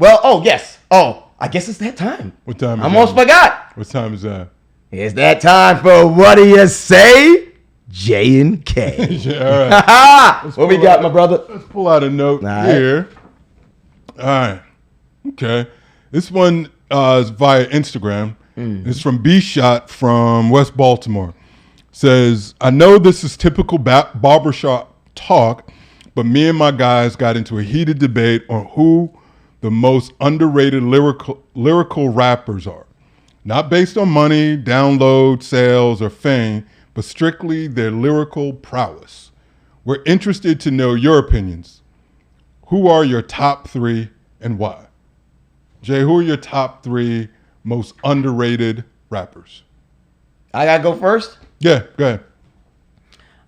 Well, oh, yes. Oh, I guess it's that time. What time is I almost forgot. What time is that? It's that time for What Do You Say? J and K. Yeah, all right. What we got, my brother? Let's pull out a note here. All right. Okay. This one is via Instagram. It's from B Shot from West Baltimore. Says, I know this is typical barbershop talk, but me and my guys got into a heated debate on who the most underrated lyrical rappers are. Not based on money, download, sales, or fame, but strictly their lyrical prowess. We're interested to know your opinions. Who are your top three and why? Jay, who are your top three most underrated rappers? I gotta go first? Yeah, go ahead.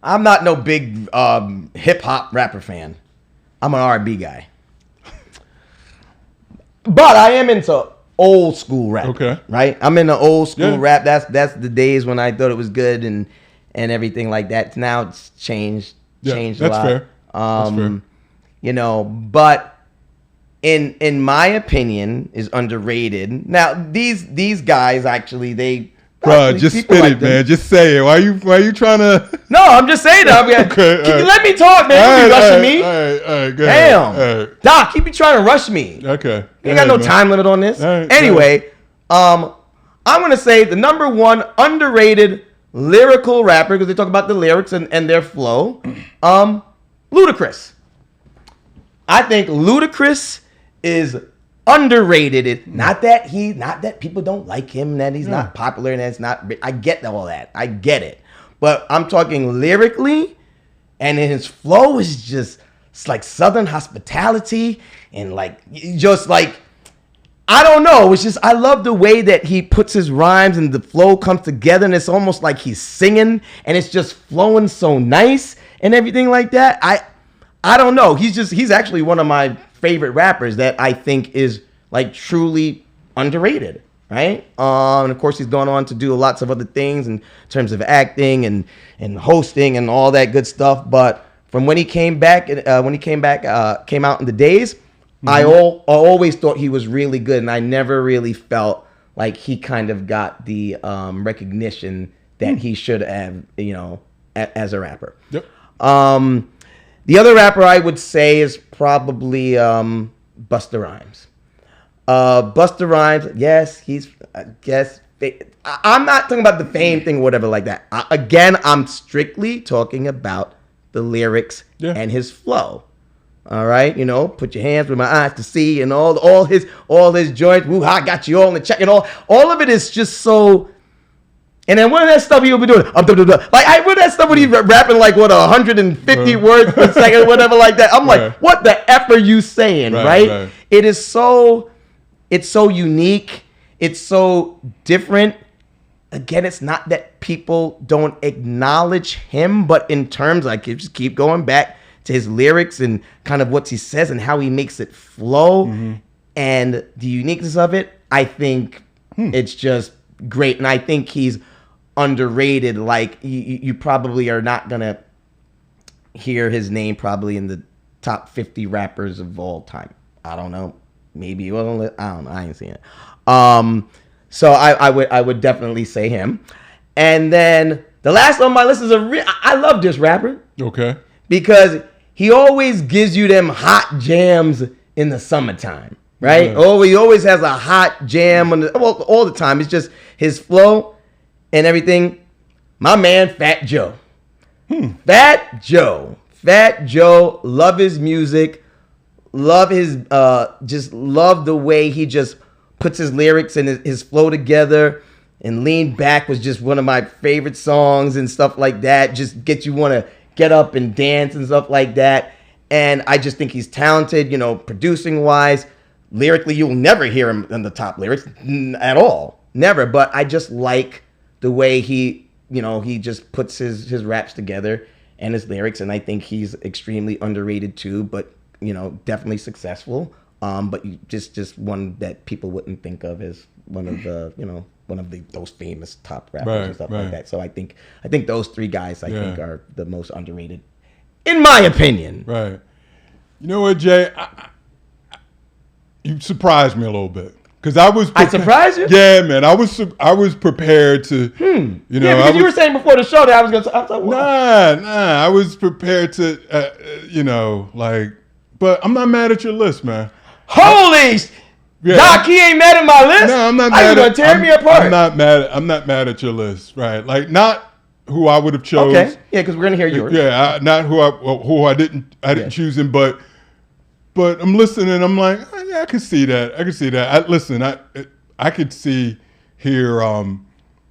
I'm not no big hip hop rapper fan. I'm an R&B guy. But I am into old school rap. Okay. Right? I'm into old school rap. That's the days when I thought it was good and everything like that. Now it's changed a lot. Fair. That's fair. You know, but in my opinion is underrated. Now these guys actually Bro, just spit it, man. Just say it. Why you trying to? No, I'm just saying that. Can you let me talk, man? You rushing me? All right, go Damn. ahead. Doc, keep trying to rush me. Okay. You ain't got no time limit on this. Anyway, I'm going to say the number one underrated lyrical rapper, because they talk about the lyrics and their flow, Ludacris. I think Ludacris is underrated. Not that people don't like him, that he's not popular, and that's not. I get all that. I get it. But I'm talking lyrically, and his flow is just, it's like Southern hospitality, and like just like, I don't know. It's just, I love the way that he puts his rhymes and the flow comes together, and it's almost like he's singing, and it's just flowing so nice and everything like that. I don't know. He's actually one of my favorite rappers that I think is like truly underrated, right? And of course he's gone on to do lots of other things in terms of acting and hosting and all that good stuff. But from when he came back, came out in the days, I always thought he was really good, and I never really felt like he kind of got the recognition that he should have, as a rapper. Yep. The other rapper I would say is probably Busta Rhymes. Busta Rhymes, yes, I'm not talking about the fame thing or whatever like that. Again, I'm strictly talking about the lyrics and his flow. All right, put your hands with my eyes to see, and all his joints. Woo, I got you all in the check, and all of it is just so. And then what of that stuff he'll be doing? Like, what of that stuff when he's rapping like, 150 words per second, whatever like that. I'm like, what the F are you saying, right? It's so unique. It's so different. Again, it's not that people don't acknowledge him, but in terms, like, just keep going back to his lyrics and kind of what he says and how he makes it flow and the uniqueness of it, I think it's just great. And I think he's underrated. Like, you probably are not gonna hear his name probably in the top 50 rappers of all time. I don't know, maybe I don't know, I ain't seen it. So I would definitely say him. And then the last on my list is I love this rapper, because he always gives you them hot jams in the summertime, right? He always has a hot jam all the time. It's just his flow and everything. My man, Fat Joe. Fat Joe, love his music, love his, just love the way he just puts his lyrics and his flow together. And Lean Back was just one of my favorite songs and stuff like that. Just get you want to get up and dance and stuff like that. And I just think he's talented, producing wise. Lyrically, you'll never hear him in the top lyrics at all. Never. But I just like the way he just puts his raps together and his lyrics. And I think he's extremely underrated too, but, definitely successful. But just one that people wouldn't think of as one of the, those famous top rappers and stuff like that. So I think those three guys think are the most underrated, in my opinion. Right. You know what, Jay? you surprised me a little bit. Because I surprised you? Yeah, man. I was prepared to, you know. Because you were saying before the show that I was like, wow. Nah. I was prepared to, you know, like. But I'm not mad at your list, man. Holy, Doc, he ain't mad at my list. No, I'm not Are you mad. gonna tear me apart? I'm not mad at your list, right? Like not who I would have chose. Okay, yeah, because we're gonna hear yours. Yeah, not who I didn't choose him, but I'm listening. I'm like, oh, yeah, I can see that. I could see here. You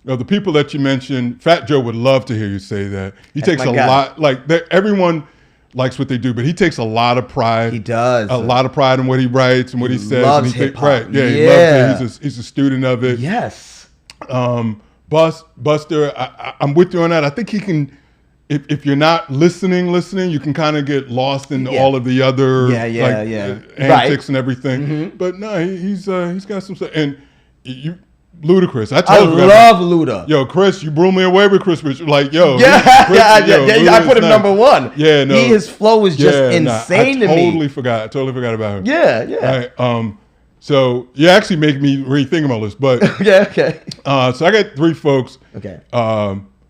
know, the people that you mentioned, Fat Joe would love to hear you say that. He takes a lot. Like everyone likes what they do, but he takes a lot of pride. He does a lot of pride in what he writes and what he says. Loves hip hop. Right? Yeah, he loves it. He's a student of it. Yes. Buster, I'm with you on that. I think he can. If you're not listening, you can kind of get lost in all of the other antics and everything. Mm-hmm. But no, he's got some stuff. And Ludacris. I love Luda. Yo, Chris, you blew me away with Chris Rich. Like, yo. Yeah, Chris, I put him number one. Yeah, no. His flow is just insane to me. I totally forgot about him. Yeah. Right, so you actually make me rethink about this. But yeah, okay. So I got 3 folks. Okay.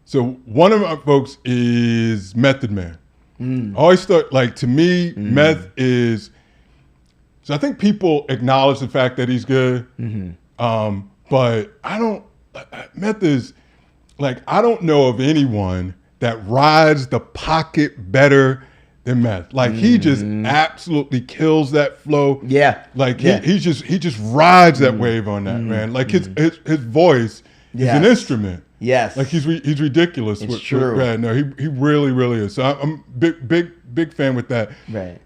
So one of my folks is Method Man. I always thought, like, to me, Meth is. So I think people acknowledge the fact that he's good. Mm-hmm. But Meth is, like, I don't know of anyone that rides the pocket better than Meth. Like, he just absolutely kills that flow. Yeah. Like, he just rides that wave on that, man. Like, his voice is an instrument. Yes. Like, he's ridiculous. It's true. Right. No, he really, really is. So I'm big fan with that. Right.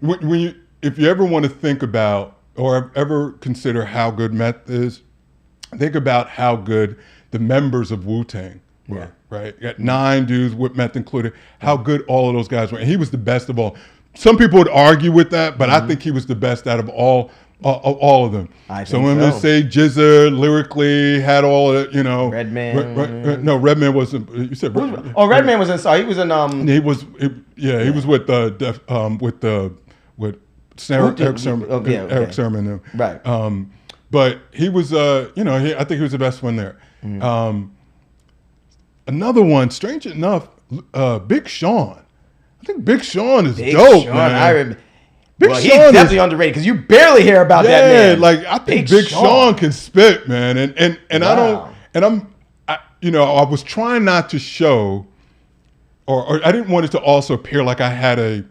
If you ever want to think about or ever consider how good Meth is, think about how good the members of Wu-Tang were, right? You got 9 dudes with Meth included, how good all of those guys were. And he was the best of all. Some people would argue with that, but I think he was the best out of all of them. So when they say Jizza lyrically had all of it, you know. Redman. No, Redman wasn't. You said Redman. Oh, Redman was in. Sorry, he was in. He was with Eric Sermon. Eric Sermon. Right. But he was, I think he was the best one there. Another one, strange enough, Big Sean. I think Big Sean is dope, man. I remember. He's definitely underrated because you barely hear about that man. Yeah, like I think Big Sean can spit, man, and wow. I was trying not to show, or I didn't want it to also appear like I had a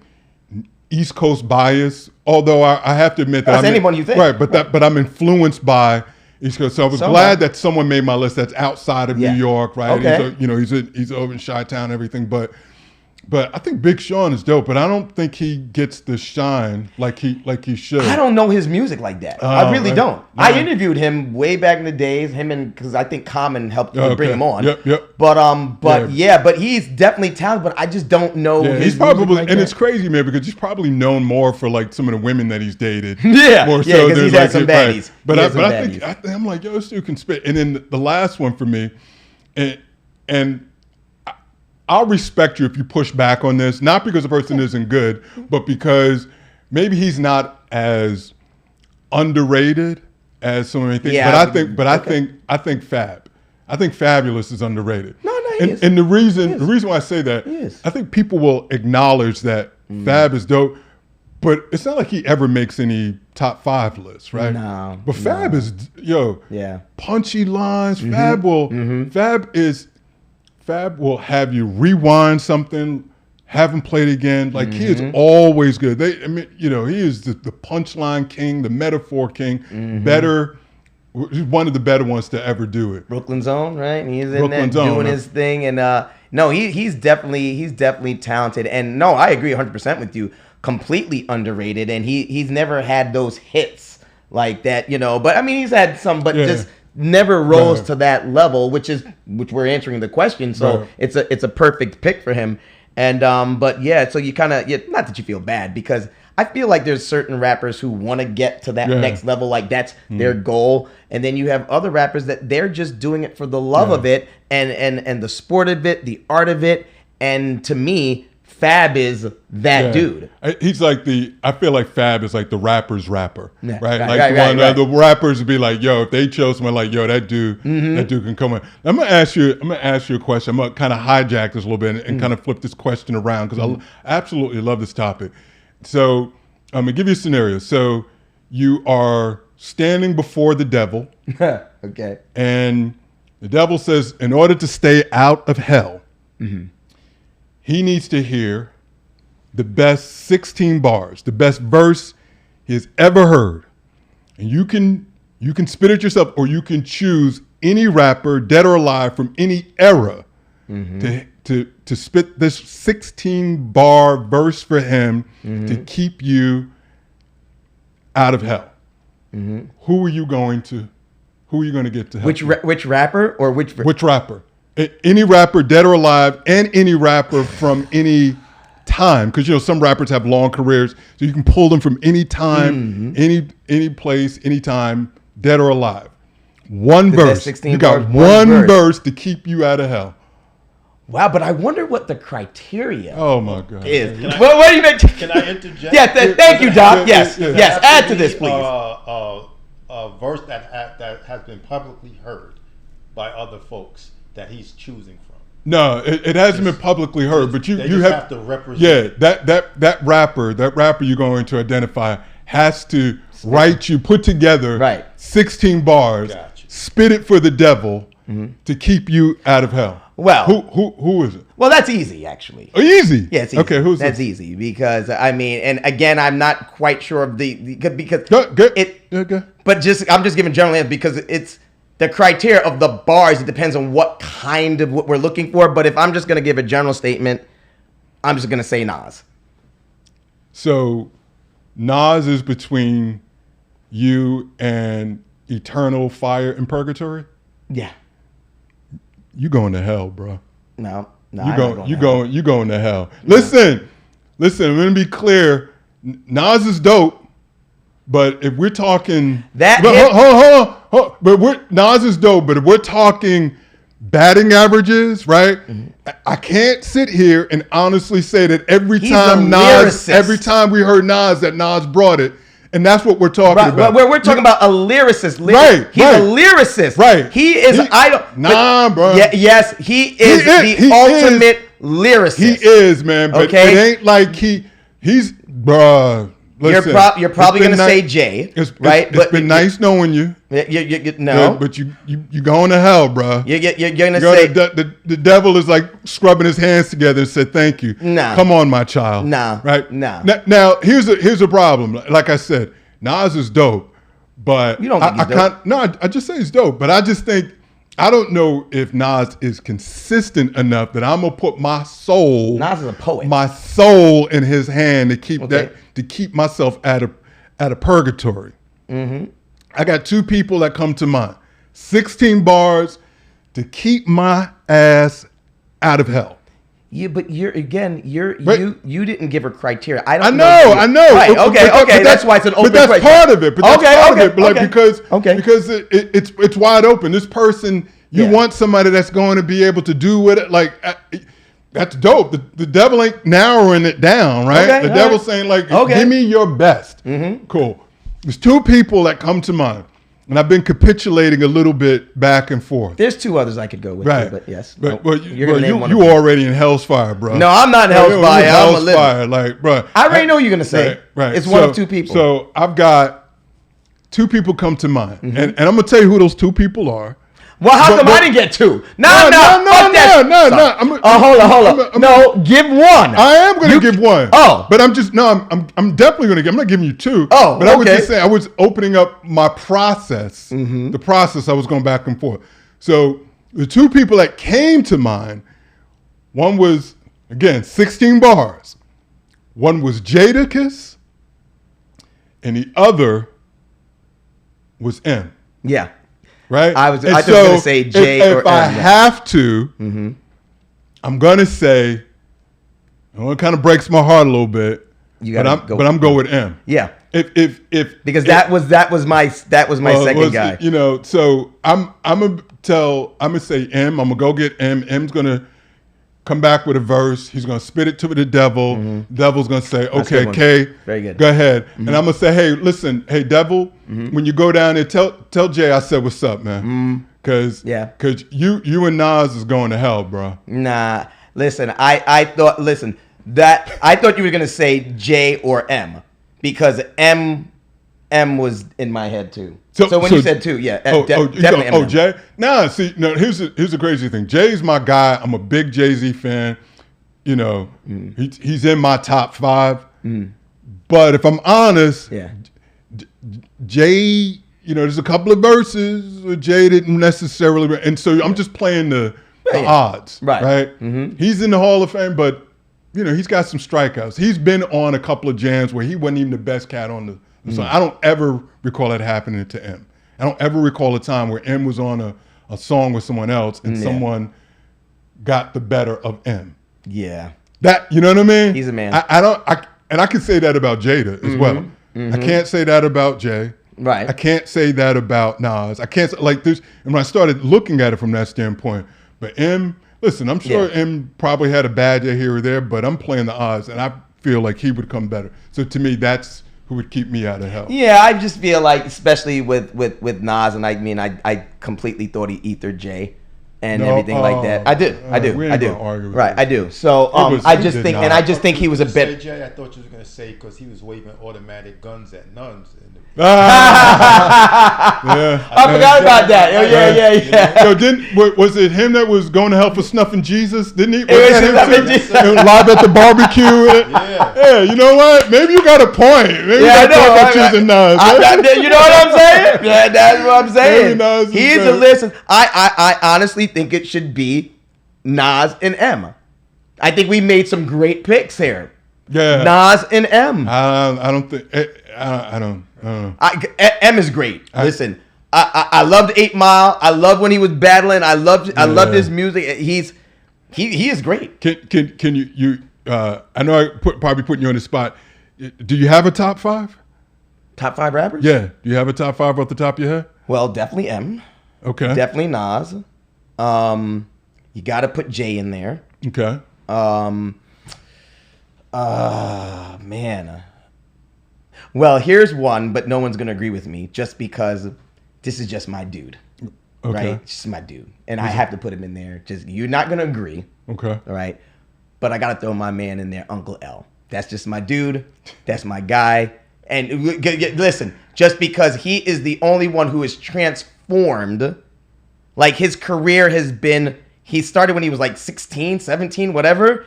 East Coast bias, although I have to admit that that's anyone you think, right? But I'm influenced by East Coast, so I was glad that someone made my list that's outside of New York, right? Okay. He's over in Chi-Town and everything, but I think Big Sean is dope, but I don't think he gets the shine like he should. I don't know his music like that. I really don't. No. I interviewed him way back in the days. Because I think Common helped bring him on. Yep. But he's definitely talented. But I just don't know. Yeah, his he's probably like it's crazy, man, because he's probably known more for like some of the women that he's dated. More so because he's had some baddies. Right. But I think I'm like, yo, this dude can spit. And then the last one for me, and I'll respect you if you push back on this, not because the person isn't good, but because maybe he's not as underrated as so many things. Yeah, I think Fab. I think Fabulous is underrated. No, he is. And the reason why I say that, I think people will acknowledge that Fab is dope, but it's not like he ever makes any top 5 lists, right? No. But Fab is punchy lines. Fab will have you rewind something, have him play it again. Like he is always good. He is the punchline king, the metaphor king. He's one of the better ones to ever do it. Brooklyn Zone, right? He's in there doing his thing, and he's definitely talented. And no, I agree 100% with you. Completely underrated, and he's never had those hits like that, But I mean, he's had some, but just never rose to that level, which we're answering the question. So it's a perfect pick for him. And so you kind of not that you feel bad, because I feel like there's certain rappers who want to get to that next level, like that's their goal. And then you have other rappers that they're just doing it for the love of it and the sport of it, the art of it. And to me, Fab is that dude. He's like I feel like Fab is like the rapper's rapper, right? Right. The rappers would be like, yo, if they chose someone like, yo, that dude can come in. I'm gonna ask you a question. I'm gonna kind of hijack this a little bit and kind of flip this question around because I absolutely love this topic. So I'm gonna give you a scenario. So you are standing before the devil. Okay. And the devil says, in order to stay out of hell, he needs to hear the best 16 bars, the best verse he has ever heard. And you can spit it yourself, or you can choose any rapper, dead or alive, from any era to spit this 16 bar verse for him to keep you out of hell. Who are you going to get to help? Which rapper or which rapper? Any rapper, dead or alive, and any rapper from any time, because some rappers have long careers, so you can pull them from any time, any place, any time, dead or alive. One verse. You got one verse to keep you out of hell. Wow, but I wonder what the criteria is. What do you make? Can I interject? Yeah, thank you, Doc. Yes. Add to this, please. A verse that has been publicly heard by other folks that he's choosing from. No, it hasn't been publicly heard, but you have to represent. Yeah, that rapper you're going to identify has to put together 16 bars, spit it for the devil to keep you out of hell. Well, who is it? Well, that's easy, actually. Oh, easy. Yeah, it's easy. Okay, who's that's this? easy because and again, I'm not quite sure of because But I'm just giving general answer because it's the criteria of the bars. It depends on what kind of what we're looking for. But if I'm just gonna give a general statement, I'm just gonna say Nas. So, Nas is between you and eternal fire in purgatory? Yeah. You going to hell, bro. No, you going to hell. No. Listen, I'm gonna be clear. Nas is dope, but if we're talking Nas is dope, but if we're talking batting averages, right? I can't sit here and honestly say that every time we heard Nas, that Nas brought it. And that's what we're talking about. We're talking about a lyricist. He's a lyricist. Right. He is. Bro. Yes, he is the ultimate lyricist. He is, man. But it ain't like he's, bruh. Listen, you're probably going to say Jay, right? It's been nice knowing you. No. But you going to hell, bruh. You're going to say. The devil is like scrubbing his hands together and said, thank you. No. Come on, my child. No. Right? No. Now, here's a problem. Like I said, Nas is dope, but you don't think he's dope? I just say he's dope, but I just think, I don't know if Nas is consistent enough that I'm gonna put my soul. Nas is a poet. My soul in his hand to keep myself out of purgatory. I got two people that come to mind. 16 bars to keep my ass out of hell. Yeah, but you didn't give a criteria. I know. Right, okay. That's why it's an open question. But that's part of it. Because it's wide open. This person, you want somebody that's going to be able to do with it. Like, that's dope. The devil ain't narrowing it down, right? Okay, the devil's saying, like, give me your best. Cool. There's two people that come to mind. And I've been capitulating a little bit back and forth. There's two others I could go with, right? Too, but yes. But you already in hell's fire, bro. No, I'm not in hell's fire. I'm a living. Fire, like, bro. I already know you're gonna say. Right. It's one of two people. So I've got two people come to mind, and I'm gonna tell you who those two people are. Well, how come I didn't get two? No. Hold on. No, give one. I am going to give one. Oh. But I'm definitely going to give, I'm not giving you two. Oh, but I was just saying, I was opening up my process, the process I was going back and forth. So the two people that came to mind, one was, again, 16 bars. One was Jadakiss, and the other was M. Yeah. Right? I was just going to say J or M. If I have to, I'm going to say, it kind of breaks my heart a little bit, but I'm going with M. Yeah. Because that was my second guy. You know, so I'm gonna say M. I'm gonna go get M. M's gonna come back with a verse. He's gonna spit it to the devil. Mm-hmm. Devil's gonna say, That's a "Okay, good one. K, Very good. go ahead." And I'm gonna say, "Hey, listen, hey, devil, when you go down there, tell Jay I said what's up, man, because you and Nas is going to hell, bro." Nah, listen, I thought you were gonna say J or M, because M was in my head too. So when you said two, definitely Eminem. Jay. Nah, see, no. Here's the crazy thing. Jay's my guy. I'm a big Jay-Z fan. You know, he's in my top 5. But if I'm honest, Jay, you know, there's a couple of verses where Jay didn't necessarily, and so I'm just playing the odds, right? He's in the Hall of Fame, but you know, he's got some strikeouts. He's been on a couple of jams where he wasn't even the best cat on the song. I don't ever recall that happening to M. I don't ever recall a time where M was on a song with someone else and someone got the better of M. Yeah. That, you know what I mean? He's a man. And I can say that about Jada as well. I can't say that about Jay. Right. I can't say that about Nas. I can't, like, this. And when I started looking at it from that standpoint, but M, listen, I'm sure M probably had a bad day here or there, but I'm playing the odds, and I feel like he would come better. So to me, that's who would keep me out of hell. Yeah, I just feel like, especially with Nas, and I mean, I completely thought he ethered Jay and everything like that. I do. Right, I do. So I just think he was a bit. Jay, I thought you were gonna say because he was waving automatic guns at nuns. I forgot about that. Oh, yeah. Yo, was it him that was going to hell for snuffing Jesus? Didn't he? It was snuffing Jesus. Live at the barbecue. Yeah, you know what? Maybe you got a point. Maybe you got a point about choosing Nas. You know what I'm saying? Yeah, that's what I'm saying. He's a listen. I honestly think it should be Nas and M. I think we made some great picks here. Yeah, Nas and M. I don't think. I don't. M is great. Listen, I loved 8 Mile. I love when he was battling. I loved his music. He is great. Can you? I know probably putting you on the spot. Do you have a top 5? Top 5 rappers? Yeah. Do you have a top 5 off the top of your head? Well, definitely M. Okay. Definitely Nas. You got to put Jay in there. Okay. Man. Well, here's one, but no one's going to agree with me just because this is just my dude. Okay. Right? It's just my dude. And I have to put him in there. Just you're not going to agree. Okay. All right. But I got to throw my man in there, Uncle L. That's just my dude. That's my guy. And listen, just because he is the only one who is transformed, like his career has been, he started when he was like 16, 17, whatever,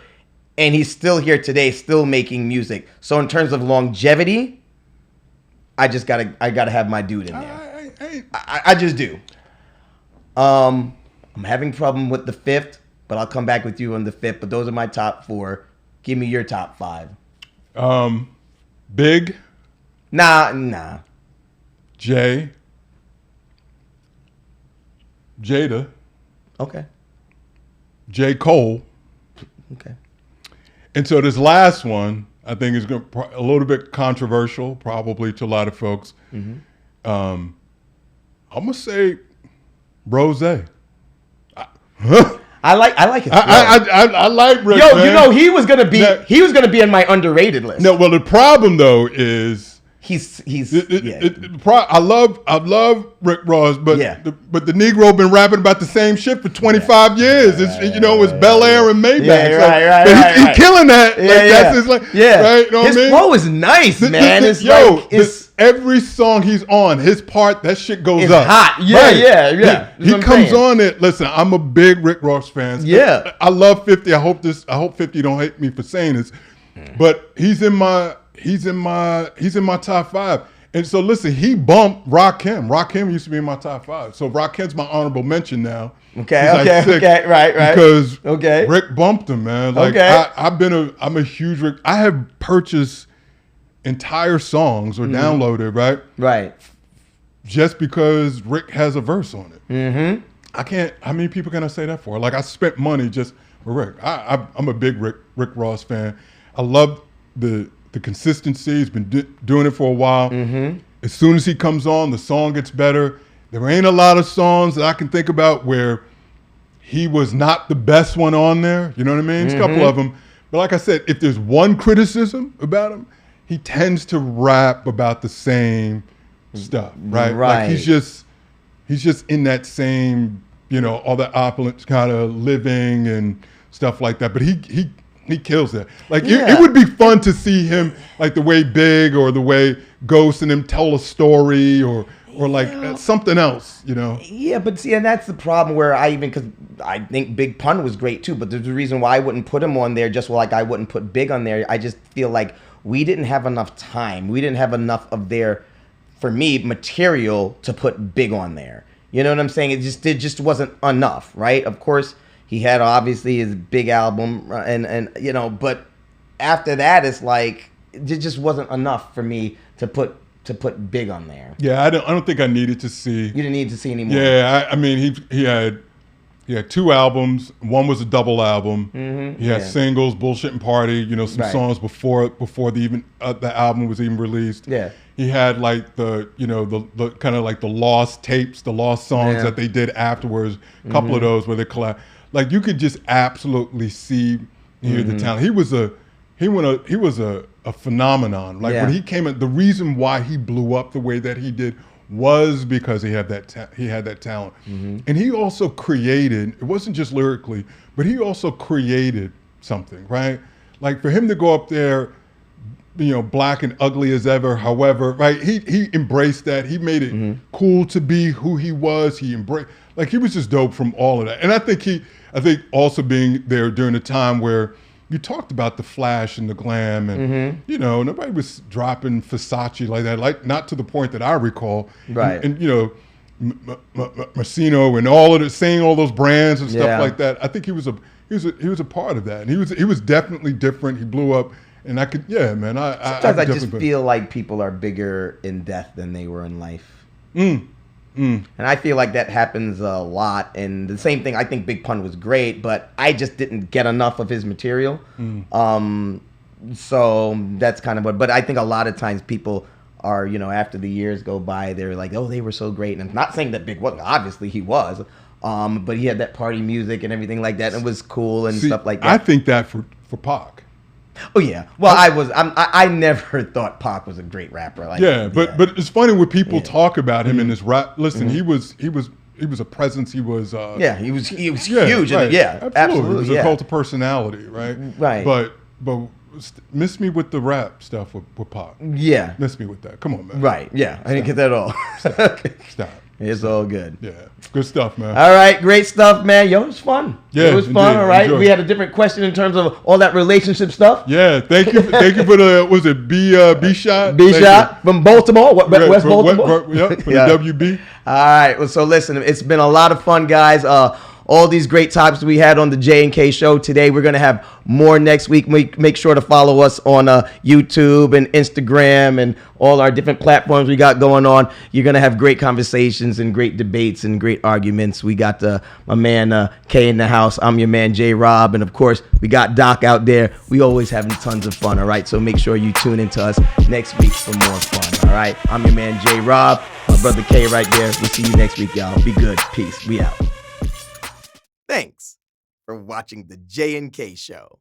and he's still here today, still making music. So in terms of longevity, I gotta have my dude in there. I just do. I'm having problem with the 5th, but I'll come back with you on the 5th. But those are my top 4. Give me your top 5. Big. Nah. Jay. Jada. Okay. J. Cole. Okay. And so this last one, I think is going a little bit controversial, probably to a lot of folks. I'm gonna say Rose. I like it. I like Rick. Yo, man. you know he was gonna be in my underrated list. No, well the problem though is I love Rick Ross, but the Negro been rapping about the same shit for 25 years. It's Bel Air and Maybach. Right. He's killing that. That's his right. You know his what I mean? flow is nice, man. Every song he's on, his part, that shit goes it's up. Hot. Yeah. He comes on it. Listen, I'm a big Rick Ross fan. Yeah. I love 50. I hope 50 don't hate me for saying this, but he's in my top 5. And so listen, he bumped Rakim. Rakim used to be in my top 5. So Rakim's my honorable mention now. Okay. Right. Because Rick bumped him, man. Like I'm a huge Rick. I have purchased entire songs or downloaded, right, just because Rick has a verse on it. I can't. How many people can I say that for? Like I spent money just for Rick. I'm a big Rick Ross fan. I love the consistency. He's been doing it for a while. As soon as he comes on, the song gets better. There ain't a lot of songs that I can think about where he was not the best one on there. You know what I mean? There's a couple of them. But like I said, if there's one criticism about him, he tends to rap about the same stuff, right? Like he's just in that same, you know, all that opulent kind of living and stuff like that. But he kills that. Like it would be fun to see him like the way Big or the way Ghost and him tell a story or like something else, you know? Yeah, but see, and that's the problem where because I think Big Pun was great too, but there's a reason why I wouldn't put him on there, just like I wouldn't put Big on there. I just feel like we didn't have enough time. We didn't have enough of their, for me, material to put Big on there. You know what I'm saying? It just wasn't enough, right? Of course, he had obviously his big album, and you know, but after that, it's like it just wasn't enough for me to put Big on there. Yeah, I don't think I needed to see. You didn't need to see anymore. Yeah, I mean he had 2 albums. One was a double album. He had singles, Bullshit and Party. You know, some songs before the album was even released. Yeah. He had like the kind of like the lost tapes, the lost songs that they did afterwards. A couple of those where they collab. Like you could just absolutely hear the talent. He was a phenomenon. Like when he came in, the reason why he blew up the way that he did was because he had that talent. And he also created, it wasn't just lyrically, but he also created something, right? Like for him to go up there, you know, black and ugly as ever, however, right? He embraced that. He made it cool to be who he was. He embraced, like he was just dope from all of that. And I think also being there during a time where you talked about the flash and the glam and, you know, nobody was dropping Versace like that, like not to the point that I recall. Right. And you know, Messino and all of it, saying all those brands and stuff like that. I think he was a part of that. And he was definitely different. He blew up. And I could, man. Sometimes I just feel like people are bigger in death than they were in life. And I feel like that happens a lot. And the same thing, I think Big Pun was great, but I just didn't get enough of his material. So that's kind of what, but I think a lot of times people are, you know, after the years go by, they're like, oh, they were so great. And I'm not saying that Big wasn't, obviously he was, but he had that party music and everything like that. And it was cool and stuff like that. I think that for Pac. Oh yeah. Well, I never thought Pac was a great rapper. Like, but it's funny when people talk about him in his rap. Listen, he was a presence. He was he was huge. Right. Absolutely. He was a cult of personality, right? Right. But miss me with the rap stuff with Pac. Yeah. Miss me with that. Come on, man. Right. Yeah. I didn't get that at all. Stop. It's all good. Yeah. Good stuff, man. All right. Great stuff, man. Yo, it was fun. Yeah, it was fun. Indeed. All right. Enjoy. We had a different question in terms of all that relationship stuff. Yeah. Thank you for the, was it B Shot? B Shot from Baltimore. West Baltimore. For the WB. All right. Well, so listen, it's been a lot of fun, guys. All these great topics we had on the J&K show today. We're going to have more next week. Make sure to follow us on YouTube and Instagram and all our different platforms we got going on. You're going to have great conversations and great debates and great arguments. We got my man K in the house. I'm your man J Rob. And of course, we got Doc out there. We always having tons of fun. All right. So make sure you tune into us next week for more fun. All right. I'm your man J Rob. My brother K right there. We'll see you next week, y'all. Be good. Peace. We out. Thanks for watching the J&K Show.